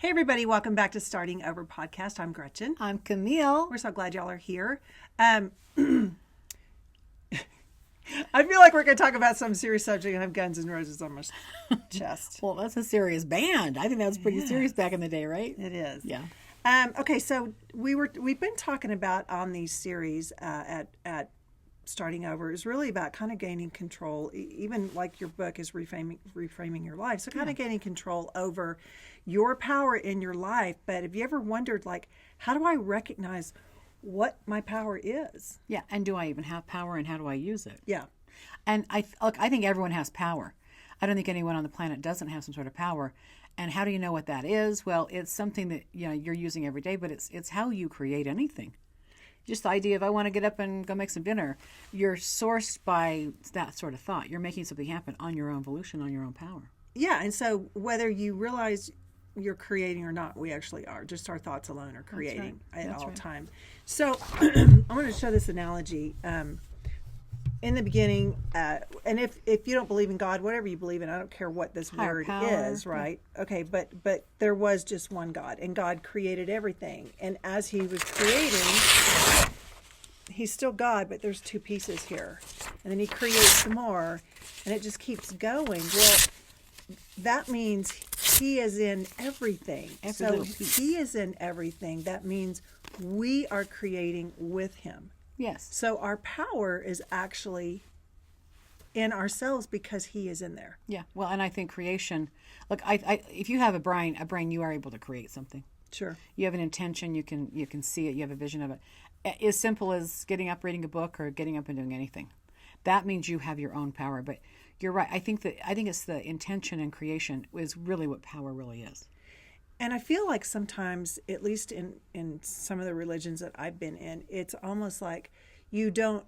Hey everybody, welcome back to Starting Over Podcast. I'm Gretchen. I'm Kimile. We're so glad y'all are here. I feel like we're going to talk about some serious subject and have Guns N' Roses on my chest. Well, that's a serious band. I think that was pretty serious back in the day, right? It is. Yeah. Okay, so we've been talking about on these series at Starting Over is really about kind of gaining control, even like your book is reframing your life. So kind of gaining control over your power in your life. But have you ever wondered, like, how do I recognize what my power is? Yeah, and do I even have power, and how do I use it? Yeah. And I think everyone has power. I don't think anyone on the planet doesn't have some sort of power. And how do you know what that is? Well, it's something that you're using every day, but it's how you create anything. Just the idea of I want to get up and go make some dinner. You're sourced by that sort of thought. You're making something happen on your own volition, on your own power. Yeah, and so whether you realize you're creating or not, we actually are. Just our thoughts alone are creating at all time. So I'm going to show this analogy. In the beginning, and if you don't believe in God, whatever you believe in, I don't care what this word is, right? Okay, but there was just one God, and God created everything. And as He was creating, He's still God, but there's two pieces here. And then He creates some more, and it just keeps going. Well, that means He is in everything. So He is in everything. That means we are creating with Him. Yes. So our power is actually in ourselves because He is in there. Yeah. Well, and I think creation. Look, if you have a brain, you are able to create something. Sure. You have an intention. You can see it. You have a vision of it. As simple as getting up, reading a book, or getting up and doing anything. That means you have your own power. But you're right. I think it's the intention and creation is really what power really is. And I feel like sometimes, at least in some of the religions that I've been in, it's almost like you don't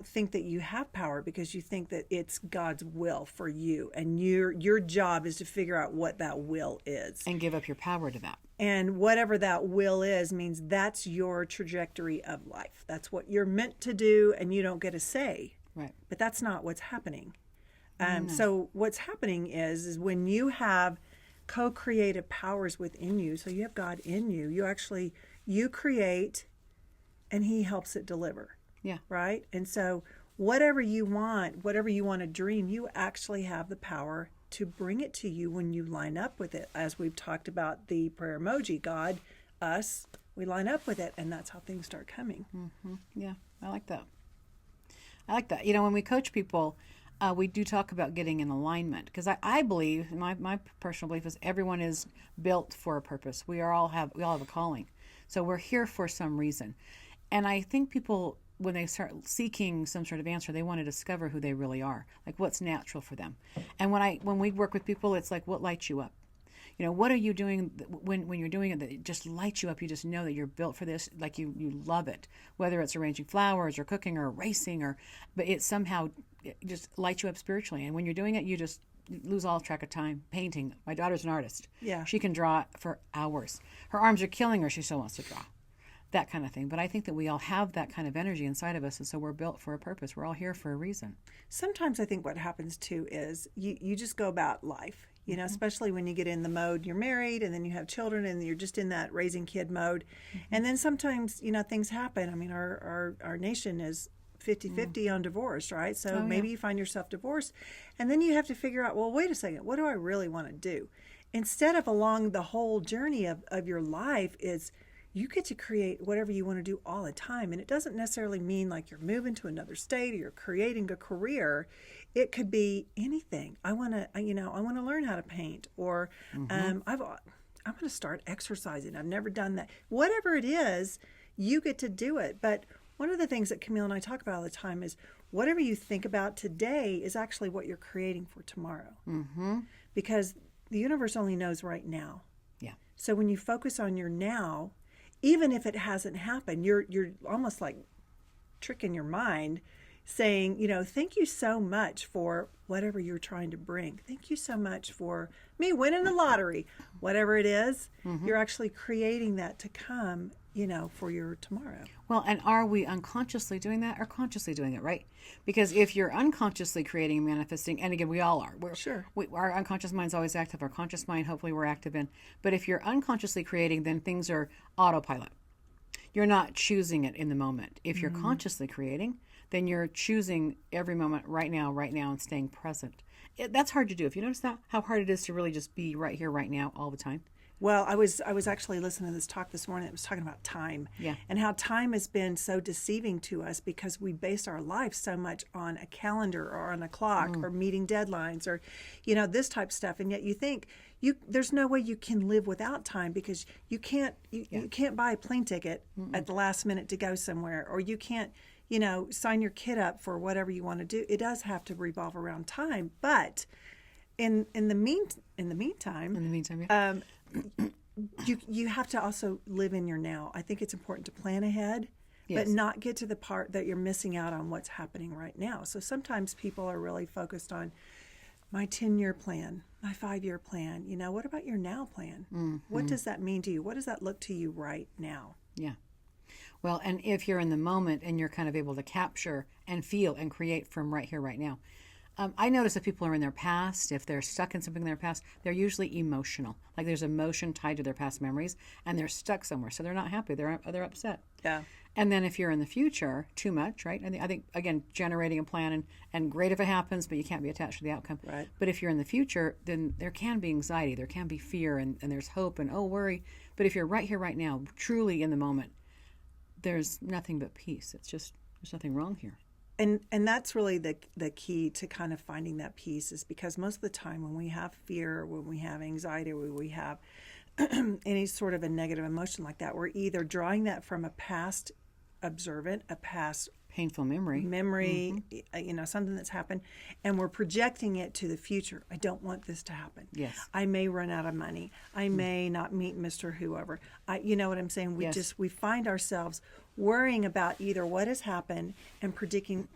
think that you have power because you think that it's God's will for you, and your job is to figure out what that will is and give up your power to that. And whatever that will is means that's your trajectory of life. That's what you're meant to do, and you don't get a say. Right. But that's not what's happening. So what's happening is when you have co-creative powers within you, so you have God in you, you create and He helps it deliver. Yeah. Right? And so whatever you want to dream, you actually have the power to bring it to you when you line up with it. As we've talked about the prayer emoji, God, us, we line up with it, and that's how things start coming. Mm-hmm. Yeah, I like that. When we coach people, we do talk about getting in alignment, because I believe, my personal belief is everyone is built for a purpose. We all have a calling. So we're here for some reason. And I think people, when they start seeking some sort of answer, they want to discover who they really are, like what's natural for them. And when we work with people, it's like, what lights you up? What are you doing when you're doing it that it just lights you up? You just know that you're built for this, like you love it, whether it's arranging flowers or cooking or racing, but it somehow it just lights you up spiritually. And when you're doing it, you just lose all track of time. Painting. My daughter's an artist. Yeah. She can draw for hours. Her arms are killing her. She still wants to draw. That kind of thing. But I think that we all have that kind of energy inside of us, and so we're built for a purpose. We're all here for a reason. Sometimes I think what happens too is you just go about life, Mm-hmm. especially when you get in the mode, you're married and then you have children and you're just in that raising kid mode. Mm-hmm. And then sometimes, things happen. I mean, our nation is 50-50 on divorce, right? So maybe you find yourself divorced, and then you have to figure out, well, wait a second, what do I really want to do? Instead of along the whole journey of your life is you get to create whatever you want to do all the time. And it doesn't necessarily mean like you're moving to another state or you're creating a career. It could be anything. I want to learn how to paint, or I'm going to start exercising. I've never done that. Whatever it is, you get to do it. But one of the things that Kimile and I talk about all the time is whatever you think about today is actually what you're creating for tomorrow. Mm-hmm. Because the universe only knows right now. Yeah. So when you focus on your now, even if it hasn't happened, you're almost like tricking your mind, saying, thank you so much for whatever you're trying to bring. Thank you so much for me winning the lottery. Whatever it is, you're actually creating that to come, for your tomorrow. Well, and are we unconsciously doing that or consciously doing it, right? Because if you're unconsciously creating and manifesting, and again, we all are. Sure. Our unconscious mind's always active. Our conscious mind, hopefully, we're active in. But if you're unconsciously creating, then things are autopilot. You're not choosing it in the moment. If you're consciously creating, then you're choosing every moment right now, and staying present. That's hard to do. If you notice that, how hard it is to really just be right here, right now, all the time. Well, I was actually listening to this talk this morning. It was talking about time, and how time has been so deceiving to us because we base our life so much on a calendar or on a clock or meeting deadlines or, this type of stuff. And yet you think there's no way you can live without time because you can't buy a plane ticket at the last minute to go somewhere, or you can't sign your kid up for whatever you want to do. It does have to revolve around time, but in the meantime, Yeah. You have to also live in your now. I think it's important to plan ahead, but not get to the part that you're missing out on what's happening right now. So sometimes people are really focused on my 10-year plan, my 5-year plan. What about your now plan? What does that mean to you? What does that look to you right now? Yeah. Well, and if you're in the moment and you're kind of able to capture and feel and create from right here, right now. I notice if people are in their past, if they're stuck in something in their past, they're usually emotional. Like there's emotion tied to their past memories, and they're stuck somewhere. So they're not happy. They're upset. Yeah. And then if you're in the future, too much, right? And I think, again, generating a plan and great if it happens, but you can't be attached to the outcome. Right. But if you're in the future, then there can be anxiety. There can be fear, and there's hope and, worry. But if you're right here, right now, truly in the moment, there's nothing but peace. It's just, there's nothing wrong here. And that's really the key to kind of finding that peace, is because most of the time when we have fear, when we have anxiety, when we have any sort of a negative emotion like that, we're either drawing that from a past observant, a past painful memory, something that's happened, and we're projecting it to the future. I don't want this to happen. Yes. I may run out of money. I may not meet Mr. Whoever. You know what I'm saying? We find ourselves worrying about either what has happened and predicting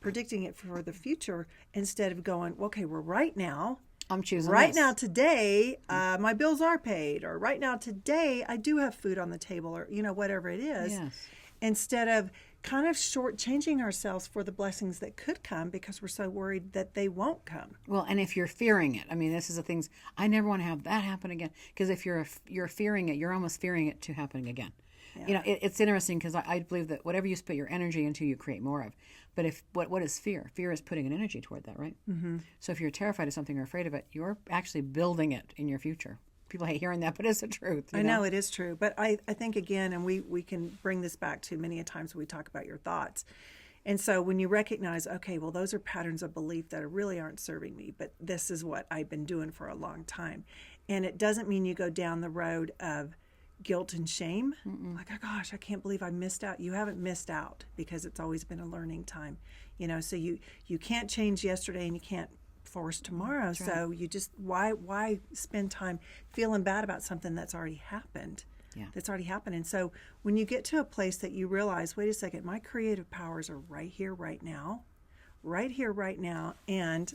it for the future, instead of going, okay, well, right now, I'm choosing right this. now today, my bills are paid, or right now today, I do have food on the table, or whatever it is. Yes. Instead of kind of shortchanging ourselves for the blessings that could come because we're so worried that they won't come. Well, and if you're fearing it, I mean, this is the things, I never want to have that happen again. Because if you're fearing it, you're almost fearing it to happen again. Yeah. It's interesting because I believe that whatever you put your energy into, you create more of. But what is fear? Fear is putting an energy toward that, right? Mm-hmm. So if you're terrified of something or afraid of it, you're actually building it in your future. People hate hearing that, but it's the truth. I know it is true. But I think, again, and we can bring this back to many a times when we talk about your thoughts. And so when you recognize, okay, well, those are patterns of belief that really aren't serving me, but this is what I've been doing for a long time. And it doesn't mean you go down the road of guilt and shame. Mm-mm. Like, oh gosh, I can't believe I missed out. You haven't missed out, because it's always been a learning time. So you can't change yesterday and you can't force tomorrow. That's right. So you just, why spend time feeling bad about something that's already happened? Yeah. That's already happened. And so when you get to a place that you realize, wait a second, my creative powers are right here, right now, and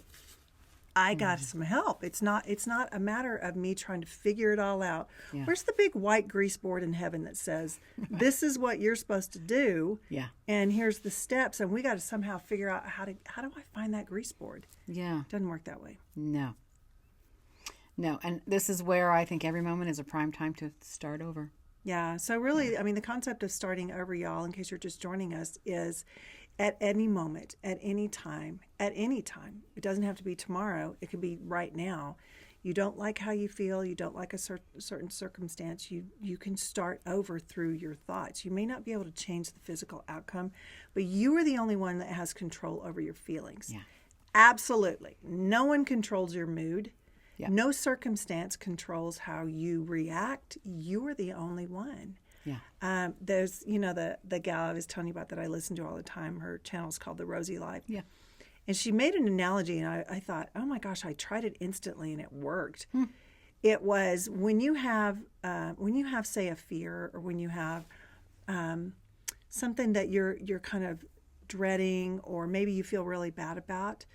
I got some help. It's not a matter of me trying to figure it all out. Yeah. Where's the big white grease board in heaven that says, this is what you're supposed to do, and here's the steps, and we got to somehow figure out how do I find that grease board? Yeah. Doesn't work that way. No, and this is where I think every moment is a prime time to start over. Yeah, so really, I mean, the concept of starting over, y'all, in case you're just joining us, is at any moment, at any time. It doesn't have to be tomorrow. It can be right now. You don't like how you feel. You don't like a certain circumstance. You can start over through your thoughts. You may not be able to change the physical outcome, but you are the only one that has control over your feelings. Yeah. Absolutely. No one controls your mood. Yeah. No circumstance controls how you react. You are the only one. Yeah. There's, the gal I was telling you about that I listen to all the time. Her channel's called The Rosie Life. Yeah. And she made an analogy, and I thought, oh my gosh, I tried it instantly, and it worked. It was when you have, say, a fear, or when you have something that you're kind of dreading, or maybe you feel really bad about,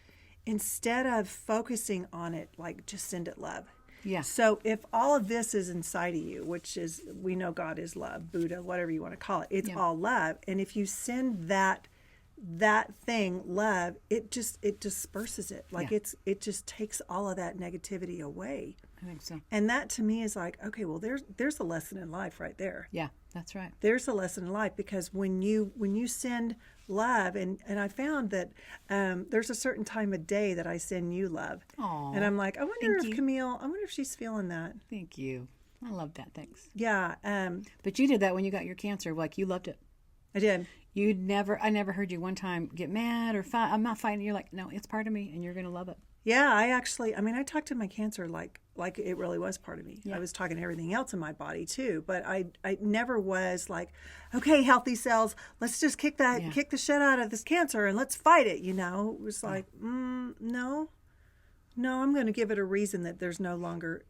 instead of focusing on it, like, just send it love. Yeah. So if all of this is inside of you, which is, we know God is love, Buddha, whatever you want to call it, it's all love. And if you send that thing, love, it disperses it. Like it just takes all of that negativity away. I think so. And that to me is like, okay, well, there's a lesson in life right there. Yeah, that's right. There's a lesson in life, because when you send love, and I found that there's a certain time of day that I send you love. Aww, and I'm like, I wonder if Kimile, I wonder if she's feeling that. Thank you. I love that. Thanks. Yeah. But you did that when you got your cancer. Like, you loved it. I did. I never heard you one time get mad or fight. I'm not fighting. You're like, no, it's part of me, and you're going to love it. Yeah, I talked to my cancer like it really was part of me. Yeah. I was talking to everything else in my body too, but I never was like, okay, healthy cells, let's just kick the shit out of this cancer and let's fight it. It was like, no, I'm going to give it a reason that there's no longer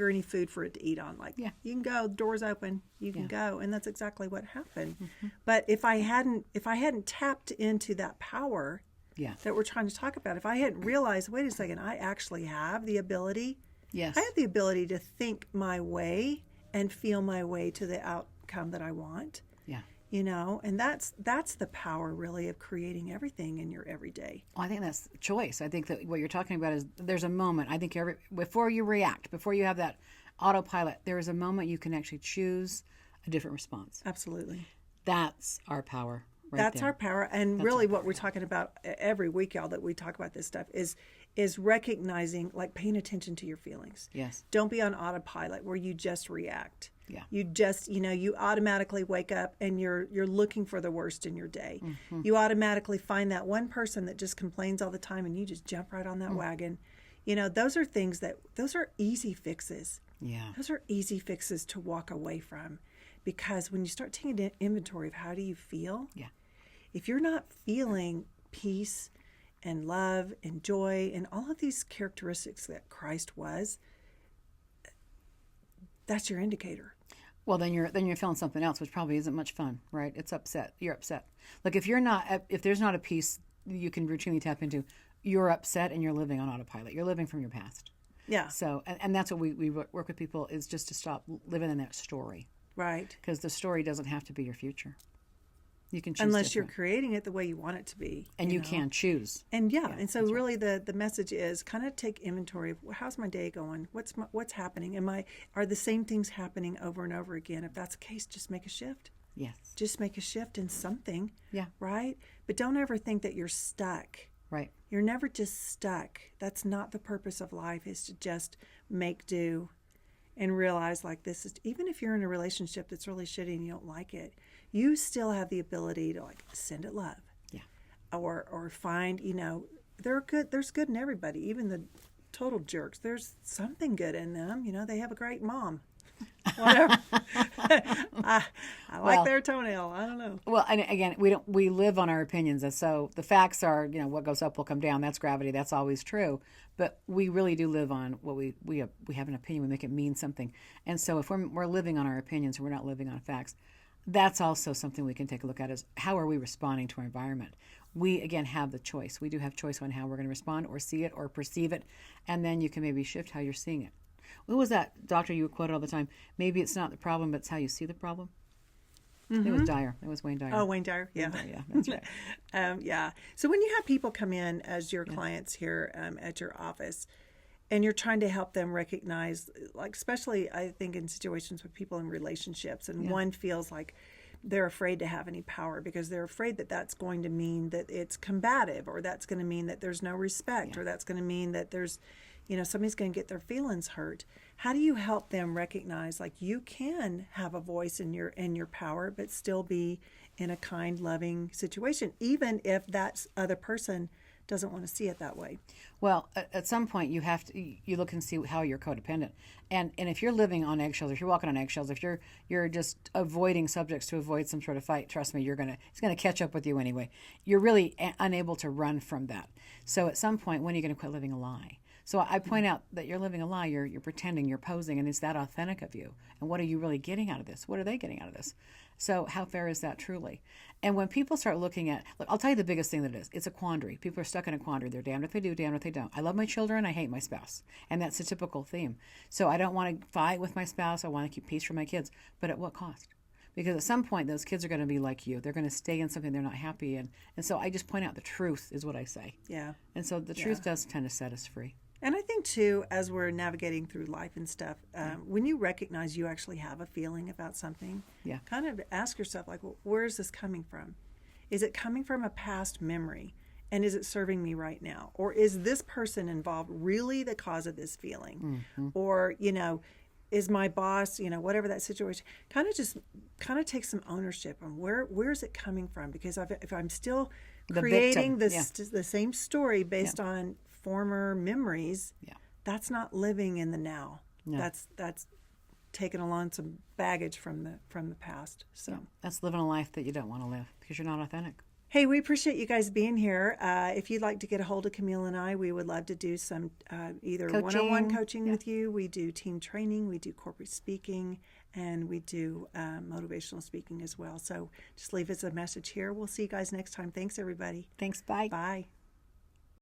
any food for it to eat on. Like, you can go, the door's open, you can go, and that's exactly what happened. Mm-hmm. But if I hadn't tapped into that power. Yeah. That we're trying to talk about. If I hadn't realized, wait a second, I actually have the ability. Yes. I have the ability to think my way and feel my way to the outcome that I want. Yeah. And that's the power really of creating everything in your everyday. Well, I think that's choice. I think that what you're talking about is there's a moment. I think before you react, before you have that autopilot, there is a moment you can actually choose a different response. Absolutely. That's our power. That's our power. And that's really what we're talking about every week, y'all, that we talk about this stuff is recognizing, like, paying attention to your feelings. Yes. Don't be on autopilot where you just react. Yeah. You just, you automatically wake up and you're looking for the worst in your day. Mm-hmm. You automatically find that one person that just complains all the time and you just jump right on that wagon. Those are those are easy fixes. Yeah. Those are easy fixes to walk away from. Because when you start taking inventory of how do you feel, if you're not feeling peace and love and joy and all of these characteristics that Christ was, that's your indicator. Well, then you're feeling something else, which probably isn't much fun, right? It's upset. You're upset. Like, if there's not a peace you can routinely tap into, you're upset and you're living on autopilot. You're living from your past. Yeah. So, and that's what we work with people, is just to stop living in that story. Right. Because the story doesn't have to be your future. You can choose unless you're creating it the way you want it to be. And you can choose. And and so really the message is kind of take inventory of, how's my day going? What's happening? Are the same things happening over and over again? If that's the case, just make a shift. Yes. Just make a shift in something. Yeah. Right? But don't ever think that you're stuck. Right. You're never just stuck. That's not the purpose of life, is to just make do. And realize, like, this is, even if you're in a relationship that's really shitty and you don't like it, you still have the ability to, like, send it love. Yeah. Or find, there's good in everybody, even the total jerks. There's something good in them. They have a great mom. Whatever. I like their toenail. I don't know. Well, and again, we live on our opinions, and so the facts are, what goes up will come down. That's gravity. That's always true. But we really do live on what we have an opinion. We make it mean something. And so if we're living on our opinions and we're not living on facts, that's also something we can take a look at, is how are we responding to our environment? We, again, have the choice. We do have choice on how we're going to respond or see it or perceive it, and then you can maybe shift how you're seeing it. What was that doctor you quoted all the time? Maybe it's not the problem, but it's how you see the problem. Mm-hmm. It was Dyer. It was Wayne Dyer. Oh, Wayne Dyer. Yeah. Yeah, that's right. Yeah. So when you have people come in as your clients here at your office, and you're trying to help them recognize, like, especially I think in situations with people in relationships, and one feels like they're afraid to have any power because they're afraid that that's going to mean that it's combative, or that's going to mean that there's no respect, or that's going to mean that there's, somebody's going to get their feelings hurt. How do you help them recognize, like, you can have a voice in your power, but still be in a kind, loving situation, even if that other person doesn't want to see it that way? Well, at some point you look and see how you're codependent, and if you're living on eggshells, if you're walking on eggshells, if you're just avoiding subjects to avoid some sort of fight, trust me, it's gonna catch up with you anyway. You're really unable to run from that. So at some point, when are you going to quit living a lie? So I point out that you're living a lie. You're pretending. You're posing, and is that authentic of you? And what are you really getting out of this? What are they getting out of this? So how fair is that truly? And when people start looking at, look, I'll tell you the biggest thing that it is. It's a quandary. People are stuck in a quandary. They're damned if they do, damned if they don't. I love my children. I hate my spouse. And that's a typical theme. So I don't want to fight with my spouse. I want to keep peace for my kids. But at what cost? Because at some point, those kids are going to be like you. They're going to stay in something they're not happy in. And so I just point out the truth is what I say. Yeah. And so the truth does tend to set us free. And I think, too, as we're navigating through life and stuff, when you recognize you actually have a feeling about something, kind of ask yourself, like, well, where is this coming from? Is it coming from a past memory? And is it serving me right now? Or is this person involved really the cause of this feeling? Mm-hmm. Or, is my boss, whatever that situation, kind of take some ownership on where is it coming from? Because if I'm still creating the same story based on former memories, that's not living in the now. No. That's taking along some baggage from the past. So that's living a life that you don't want to live because you're not authentic. Hey, we appreciate you guys being here. If you'd like to get a hold of Kimile and I, we would love to do some either one-on-one coaching with you. We do team training, we do corporate speaking, and we do motivational speaking as well. So just leave us a message here. We'll see you guys next time. Thanks, everybody. Thanks. Bye. Bye.